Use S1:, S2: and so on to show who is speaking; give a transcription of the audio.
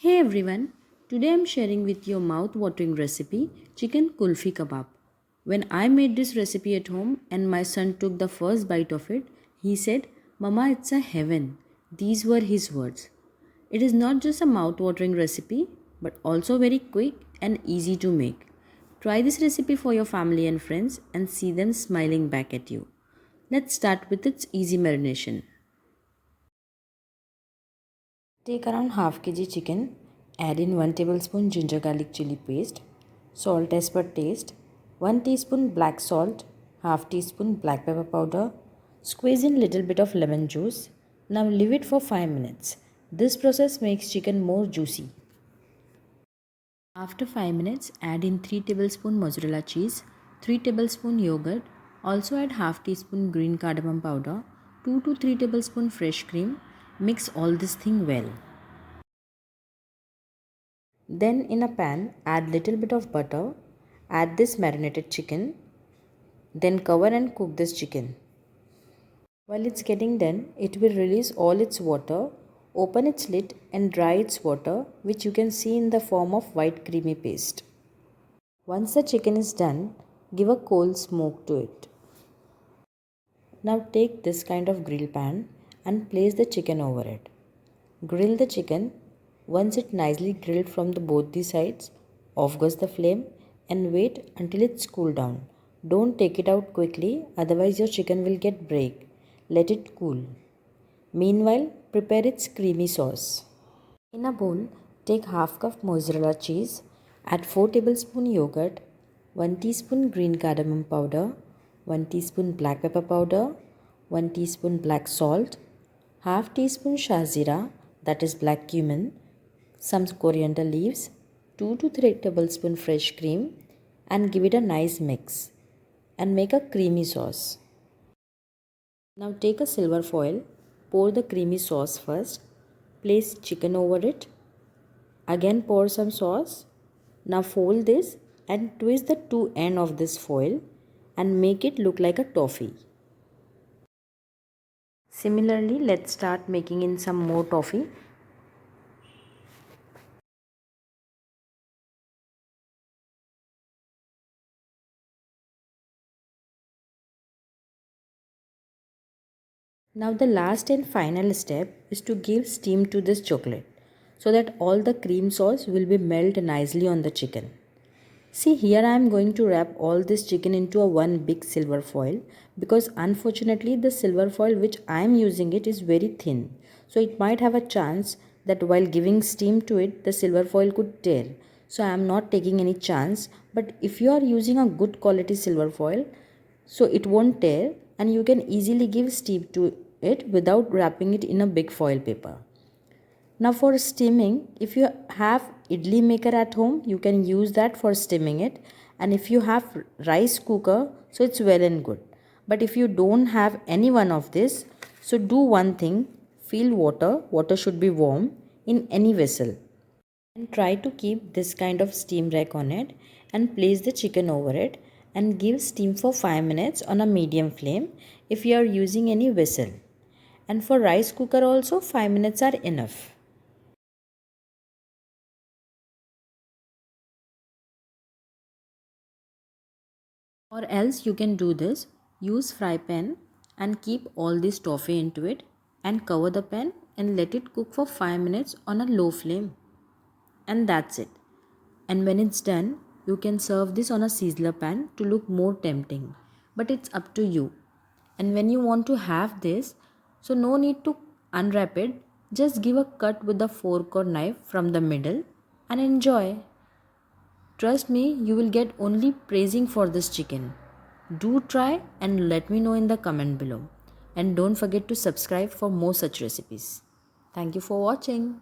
S1: Hey everyone, today I'm sharing with you a mouth-watering recipe, chicken kulfi kabab. When I made this recipe at home and my son took the first bite of it, he said, "Mama, it's a heaven." These were his words. It is not just a mouth-watering recipe, but also very quick and easy to make. Try this recipe for your family and friends and see them smiling back at you. Let's start with its easy marination. Take around half kg chicken, add in 1 tablespoon ginger garlic chili paste, salt as per taste, 1 teaspoon black salt, half teaspoon black pepper powder, squeeze in little bit of lemon juice. Now leave it for 5 minutes. This process makes chicken more juicy. After 5 minutes, add in 3 tablespoon mozzarella cheese, 3 tablespoon yogurt, also add half teaspoon green cardamom powder, 2 to 3 tablespoon fresh cream. Mix all this thing well. Then in a pan, add little bit of butter, add this marinated chicken, then cover and cook this chicken. While it's getting done, it will release all its water, open its lid and dry its water, which you can see in the form of white creamy paste. Once the chicken is done, give a cold smoke to it. Now take this kind of grill pan and place the chicken over it. Grill the chicken. Once it nicely grilled from both the sides, off goes the flame and wait until it's cooled down. Don't take it out quickly, otherwise your chicken will get break. Let it cool. Meanwhile, prepare its creamy sauce. In a bowl, take half cup mozzarella cheese, add 4 tablespoon yogurt, 1 teaspoon green cardamom powder, 1 teaspoon black pepper powder, 1 teaspoon black salt, half teaspoon shazira, that is black cumin, some coriander leaves, 2 to 3 tablespoon fresh cream and give it a nice mix and make a creamy sauce. Now take a silver foil, pour the creamy sauce first, place chicken over it, again pour some sauce. Now fold this and twist the two ends of this foil and make it look like a toffee. Similarly, let's start making in some more toffee. Now the last and final step is to give steam to this chocolate so that all the cream sauce will be melt nicely on the chicken. See, here I am going to wrap all this chicken into a one big silver foil because unfortunately the silver foil which I am using it is very thin. So it might have a chance that while giving steam to it the silver foil could tear. So I am not taking any chance, but if you are using a good quality silver foil, so it won't tear and you can easily give steam to it without wrapping it in a big foil paper. Now for steaming, if you have idli maker at home, you can use that for steaming it, and if you have rice cooker, so it's well and good. But if you don't have any one of this, so do one thing, fill water should be warm in any vessel, and try to keep this kind of steam rack on it and place the chicken over it and give steam for 5 minutes on a medium flame if you are using any vessel. And for rice cooker also 5 minutes are enough. Or else you can do this, use fry pan and keep all this toffee into it and cover the pan and let it cook for 5 minutes on a low flame. And that's it. And when it's done, you can serve this on a sizzler pan to look more tempting. But it's up to you. And when you want to have this, so no need to unwrap it, just give a cut with the fork or knife from the middle and enjoy. Trust me, you will get only praising for this chicken. Do try and let me know in the comment below. And don't forget to subscribe for more such recipes. Thank you for watching.